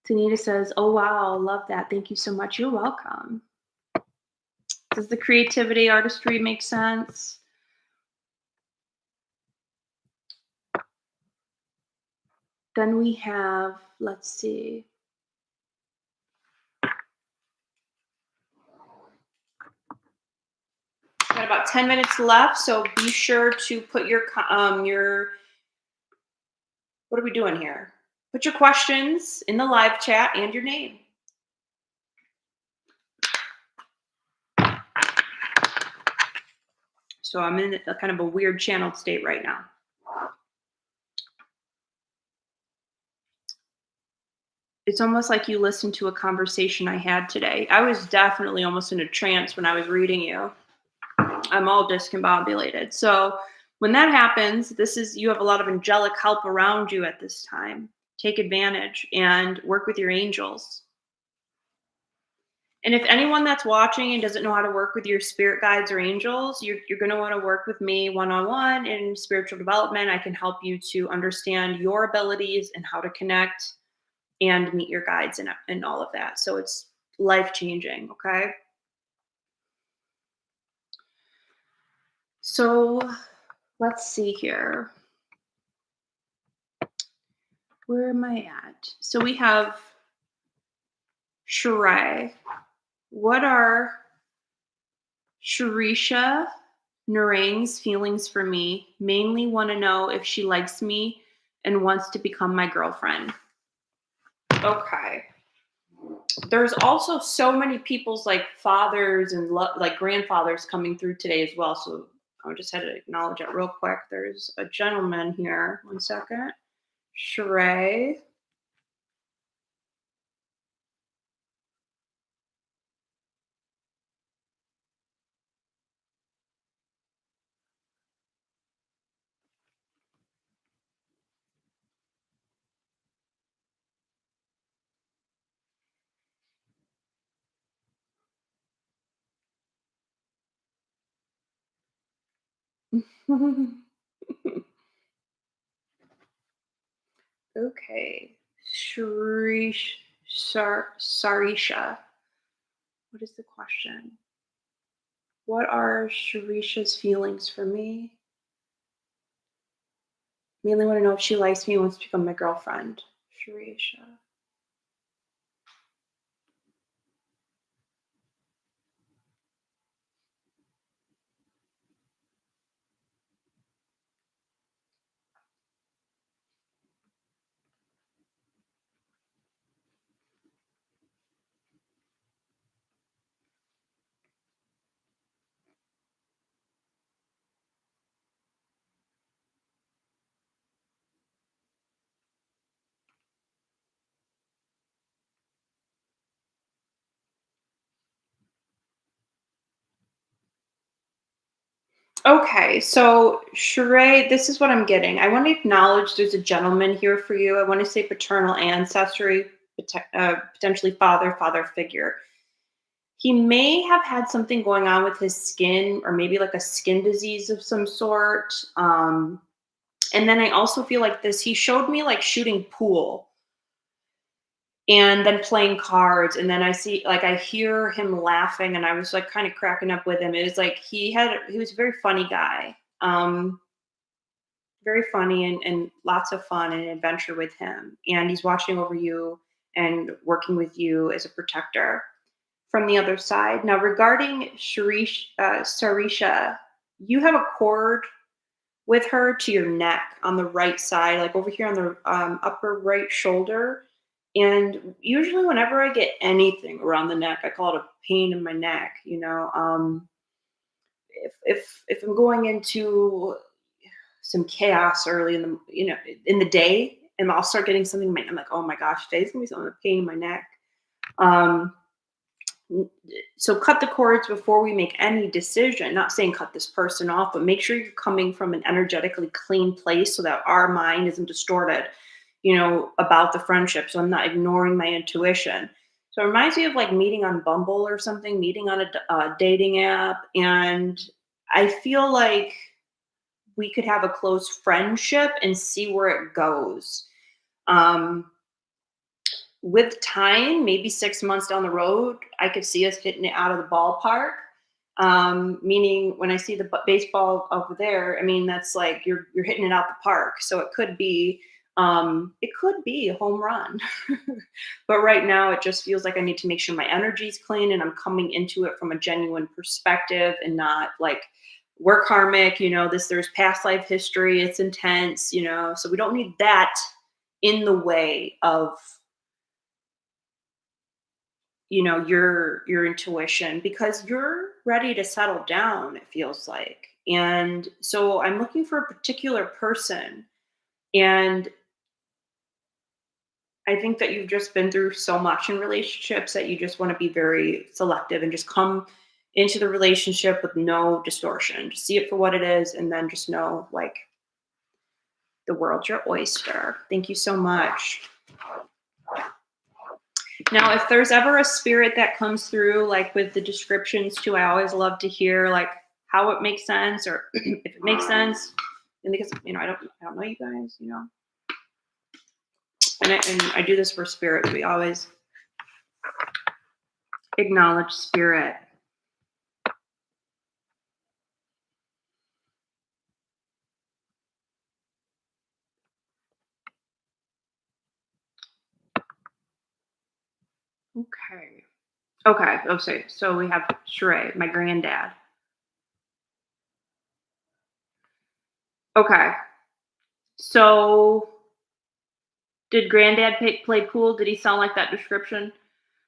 Tanita says, "Oh, wow. Love that. Thank you so much. You're welcome." Does the creativity, artistry make sense? Then we have, let's see. Got about 10 minutes left, so be sure to put your what are we doing here? Put your questions in the live chat and your name. So I'm in a kind of a weird channeled state right now. It's almost like you listened to a conversation I had today. I was definitely almost in a trance when I was reading you. I'm all discombobulated. So when that happens, you have a lot of angelic help around you at this time. Take advantage and work with your angels. And if anyone that's watching and doesn't know how to work with your spirit guides or angels, you're going to want to work with me one on one in spiritual development. I can help you to understand your abilities and how to connect and meet your guides and all of that. So it's life changing. Okay. So let's see here. Where am I at? So we have Shirai. What are Sharisha Narang's feelings for me? Mainly want to know if she likes me and wants to become my girlfriend. Okay. There's also so many people's like fathers and like grandfathers coming through today as well. So I just had to acknowledge it real quick. There's a gentleman here. One second. Sheree. Okay. Sarisha. What is the question? What are Sharisha's feelings for me? Mainly want to know if she likes me and wants to become my girlfriend. Sharisha. Okay, so Sheree, this is what I'm getting. I want to acknowledge there's a gentleman here for you. I want to say paternal ancestry, potentially father figure. He may have had something going on with his skin, or maybe like a skin disease of some sort. And then I also feel like this. He showed me like shooting pool and then playing cards, and then I hear him laughing, and I was like kind of cracking up with him. It was like he was a very funny guy. Very funny and lots of fun and adventure with him. And he's watching over you and working with you as a protector from the other side. Now, regarding Sarisha, you have a cord with her to your neck on the right side, like over here on the upper right shoulder. And usually, whenever I get anything around the neck, I call it a pain in my neck. If I'm going into some chaos early in the day, and I'll start getting something. I'm like, oh my gosh, today's gonna be something a pain in my neck. Um, so cut the cords before we make any decision. Not saying cut this person off, but make sure you're coming from an energetically clean place so that our mind isn't distorted, about the friendship. So I'm not ignoring my intuition. So So it reminds me of like meeting on Bumble or something, meeting on a dating app. And I feel like we could have a close friendship and see where it goes. Um, with time, maybe 6 months down the road, I could see us hitting it out of the ballpark. Meaning when I see the baseball over there, I mean that's like you're hitting it out the park. So it could be a home run. But right now it just feels like I need to make sure my energy's clean and I'm coming into it from a genuine perspective and not like we're karmic, there's past life history, it's intense, so we don't need that in the way of your intuition because you're ready to settle down, it feels like. And so I'm looking for a particular person, and I think that you've just been through so much in relationships that you just want to be very selective and just come into the relationship with no distortion, just see it for what it is, and then just know like the world's your oyster. Thank you so much. Now, if there's ever a spirit that comes through, like with the descriptions too, I always love to hear like how it makes sense or if it makes sense. And because I don't know you guys, and I do this for spirit. We always acknowledge spirit. Okay. Okay. Oh, so we have Sheree, my granddad. Okay. So did granddad play pool? Did he sound like that description?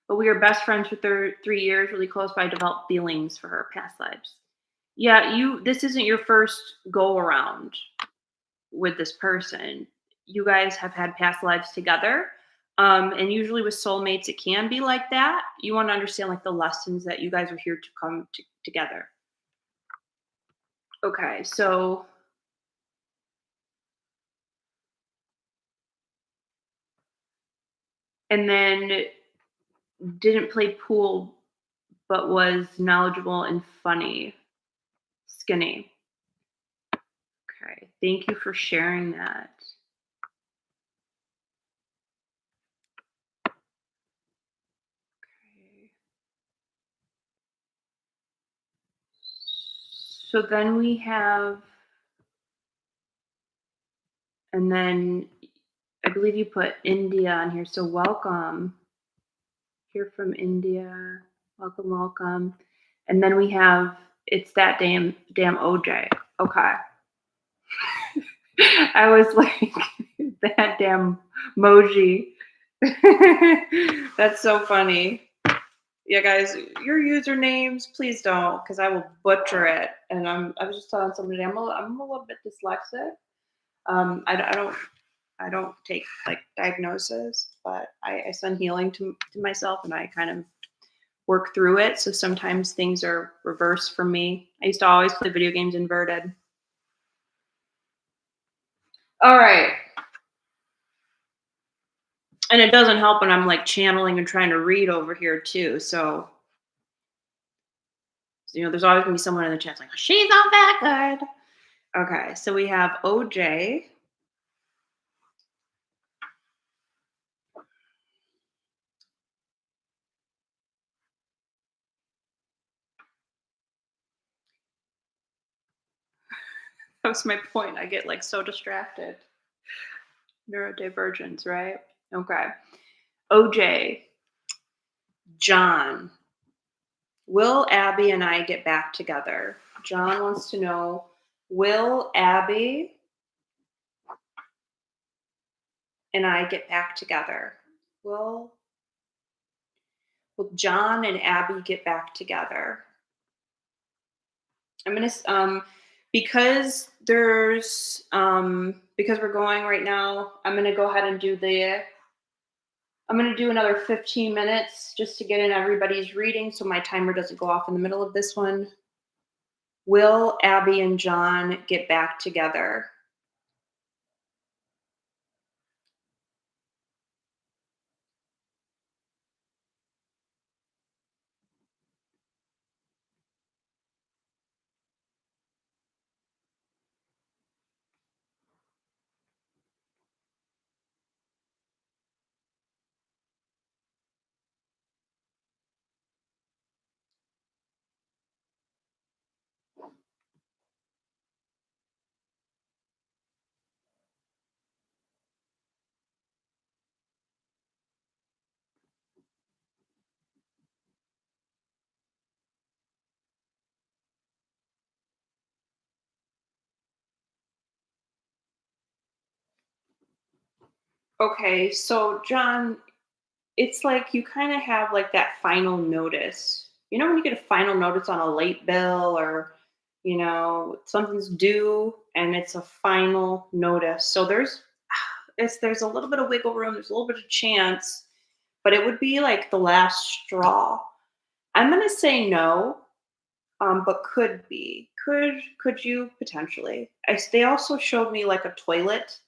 But we were best friends for 3 years, really close, but I developed feelings for her past lives. Yeah, this isn't your first go around with this person. You guys have had past lives together. And usually with soulmates, it can be like that. You want to understand like the lessons that you guys are here to come together. Okay, so and then didn't play pool, but was knowledgeable and funny, skinny. Okay, thank you for sharing that. Okay. So then we have, and then I believe you put India on here. So welcome. Here from India. Welcome, welcome. And then we have it's that damn OJ. Okay. I was like that damn emoji. That's so funny. Yeah, guys, your usernames, please don't, because I will butcher it. And I was just telling somebody I'm a little bit dyslexic. I don't take like diagnosis, but I send healing to myself, and I kind of work through it. So sometimes things are reversed for me. I used to always play video games inverted. All right. And it doesn't help when I'm like channeling and trying to read over here too. So, there's always gonna be someone in the chat like, she's not that good. Okay, so we have OJ. That was my point. I get like so distracted. Neurodivergence, right? Okay. OJ, John, will Abby and I get back together? John wants to know, will Abby and I get back together? Will John and Abby get back together? I'm gonna because we're going right now. I'm gonna go ahead and I'm gonna do another 15 minutes just to get in everybody's reading, so my timer doesn't go off in the middle of this one. Will Abby and John get back together? Okay, so John, it's like you kind of have like that final notice. You know when you get a final notice on a late bill or something's due and it's a final notice. So there's a little bit of wiggle room, there's a little bit of chance, but it would be like the last straw. I'm going to say no, but could be. Could you potentially? They also showed me like a toilet,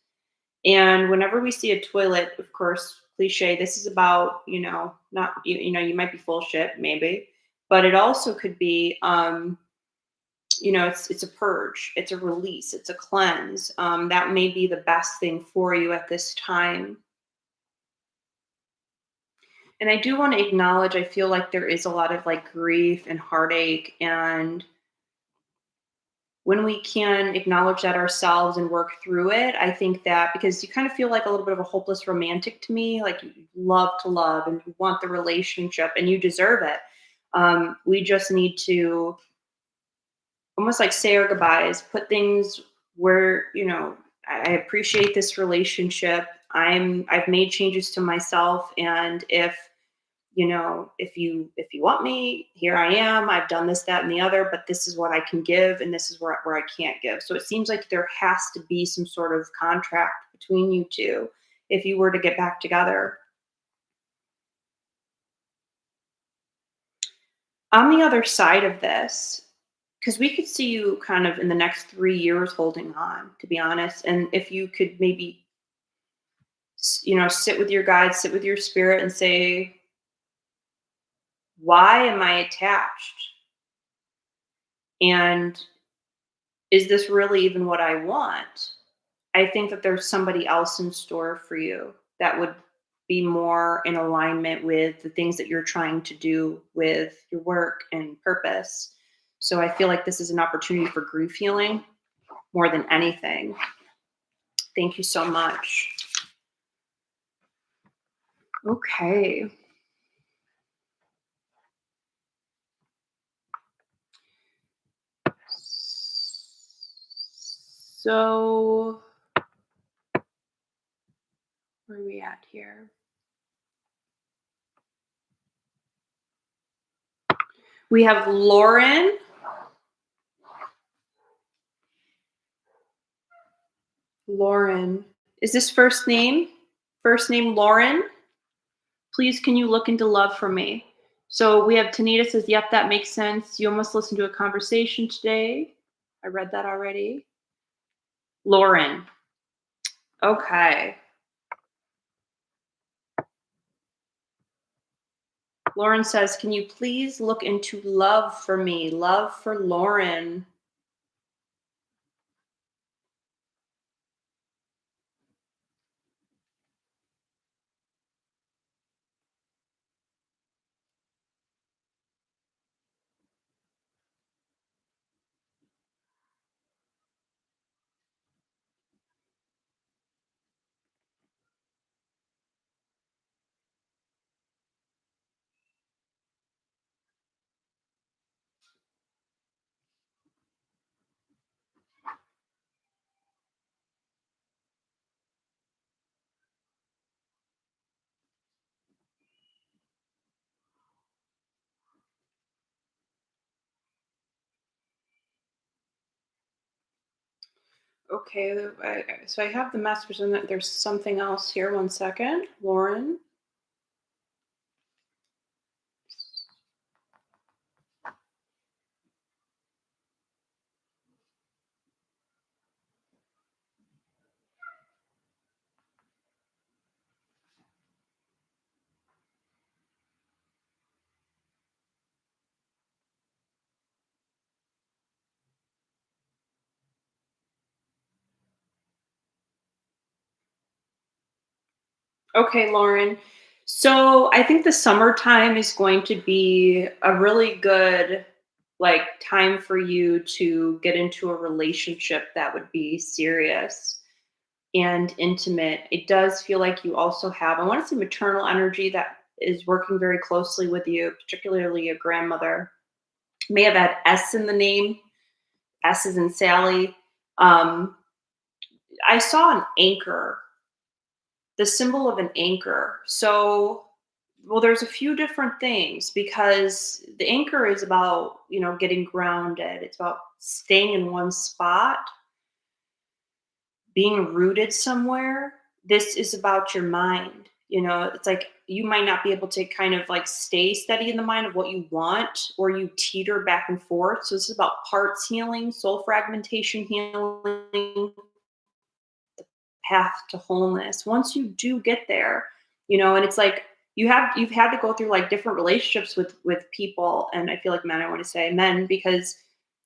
and whenever we see a toilet, of course, cliche, this is about, not you might be full of shit, maybe, but it also could be, it's a purge, it's a release, it's a cleanse. That may be the best thing for you at this time. And I do want to acknowledge, I feel like there is a lot of like grief and heartache, and when we can acknowledge that ourselves and work through it, I think that because you kind of feel like a little bit of a hopeless romantic to me, like you love to love and you want the relationship and you deserve it. We just need to almost like say our goodbyes, put things where, I appreciate this relationship. I've made changes to myself, and if you want me, here I am. I've done this, that, and the other, but this is what I can give, and this is where I can't give. So it seems like there has to be some sort of contract between you two if you were to get back together. On the other side of this, because we could see you kind of in the next 3 years holding on, to be honest. And if you could maybe, sit with your guides, sit with your spirit, and say, why am I attached? And is this really even what I want? I think that there's somebody else in store for you that would be more in alignment with the things that you're trying to do with your work and purpose. So I feel like this is an opportunity for grief healing more than anything. Thank you so much. Okay. So where are we at here? We have Lauren. Lauren. Is this first name? First name Lauren? Please, can you look into love for me? So we have Tanita says, yep, that makes sense. You almost listened to a conversation today. I read that already. Lauren. Okay. Lauren says, can you please look into love for me? Love for Lauren. Okay, so I have the message and that there's something else here. One second. Lauren. Okay, Lauren. So I think the summertime is going to be a really good like time for you to get into a relationship that would be serious and intimate. It does feel like you also have, I want to say, maternal energy that is working very closely with you, particularly a grandmother. May have had S in the name. S is in Sally. Um, I saw an anchor the symbol of an anchor. So, well, there's a few different things because the anchor is about, getting grounded. It's about staying in one spot, being rooted somewhere. This is about your mind. It's like you might not be able to kind of like stay steady in the mind of what you want, or you teeter back and forth. So, this is about parts healing, soul fragmentation healing, path to wholeness. Once you do get there, and it's like you've had to go through like different relationships with people, and I feel like men, I want to say men, because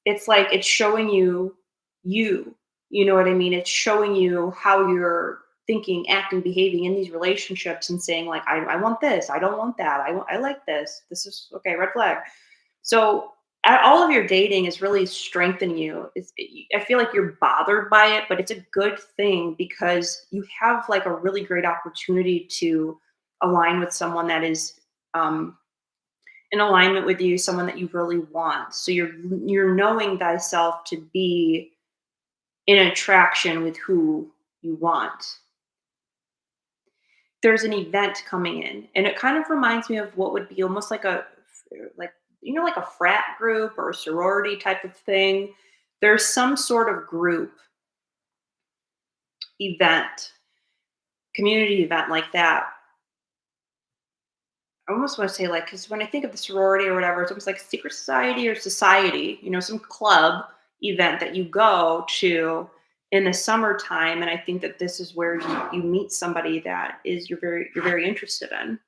it's like it's showing you, you know what I mean? It's showing you how you're thinking, acting, behaving in these relationships, and saying like, I want this, I don't want that, I like this is okay, red flag. So all of your dating is really strengthening you. I feel like you're bothered by it, but it's a good thing because you have like a really great opportunity to align with someone that is in alignment with you, someone that you really want. So you're knowing thyself to be in attraction with who you want. There's an event coming in, and it kind of reminds me of what would be almost like like like a frat group or a sorority type of thing. There's some sort of group event, community event like that. I almost want to say, like, because when I think of the sorority or whatever, it's almost like secret society or society, some club event that you go to in the summertime. And I think that this is where you meet somebody that is you're very interested in.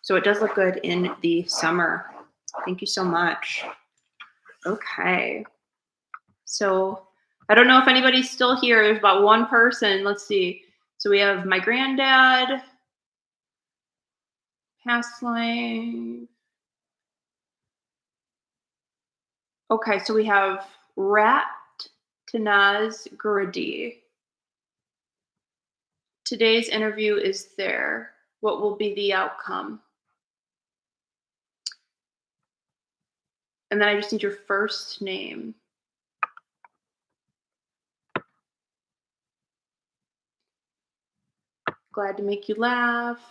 So it does look good in the summer. Thank you so much. Okay. So I don't know if anybody's still here. There's about one person. Let's see. So we have my granddad, past life. Okay, so we have Rat Tanaz Guradi. Today's interview is there. What will be the outcome? And then I just need your first name. Glad to make you laugh.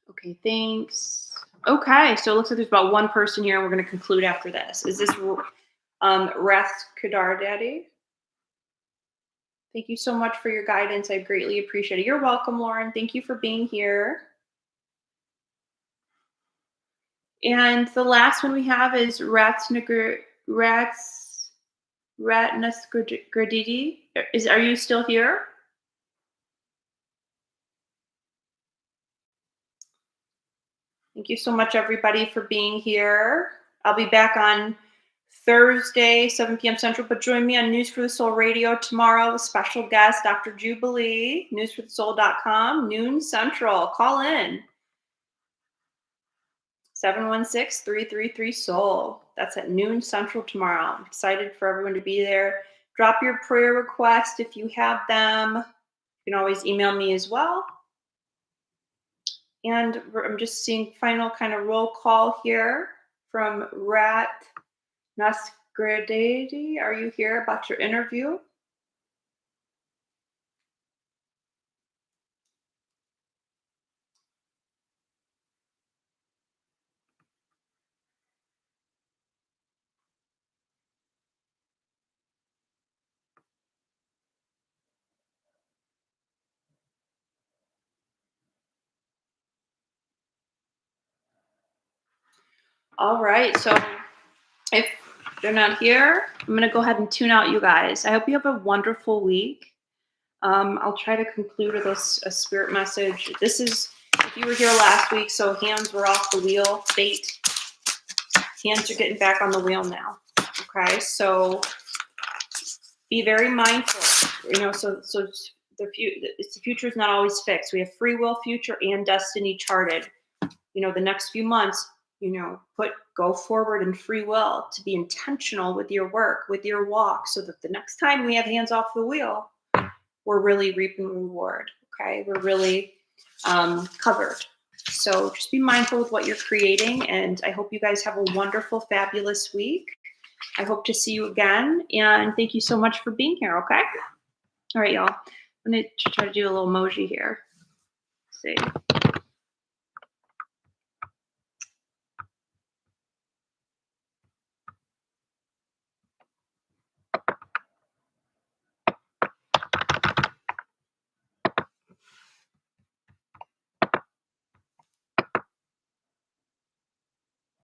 Okay, thanks. Okay, so it looks like there's about one person here, and we're going to conclude after this. Is this Rath Kadar Daddy? Thank you so much for your guidance. I greatly appreciate it. You're welcome, Lauren. Thank you for being here. And the last one we have is Ratnasgradidi. Are you still here? Thank you so much, everybody, for being here. I'll be back on Thursday, 7 p.m. Central, but join me on News for the Soul Radio tomorrow with special guest, Dr. Jubilee, newsforthesoul.com, noon Central. Call in. 716-333-SOUL. That's at noon Central tomorrow. I'm excited for everyone to be there. Drop your prayer request if you have them. You can always email me as well. And I'm just seeing final kind of roll call here from Rat Nasgradadi. Are you here about your interview? All right. So if they're not here, I'm going to go ahead and tune out you guys. I hope you have a wonderful week. I'll try to conclude with a spirit message. This is, if you were here last week, so hands were off the wheel, fate. Hands are getting back on the wheel now. Okay, so be very mindful. So the future is not always fixed. We have free will, future, and destiny charted. The next few months, go forward in free will to be intentional with your work, with your walk, so that the next time we have hands off the wheel, we're really reaping reward. Okay, we're really covered. So just be mindful with what you're creating, and I hope you guys have a wonderful, fabulous week. I hope to see you again, and thank you so much for being here. Okay, all right, y'all. I'm gonna try to do a little emoji here. Namaste.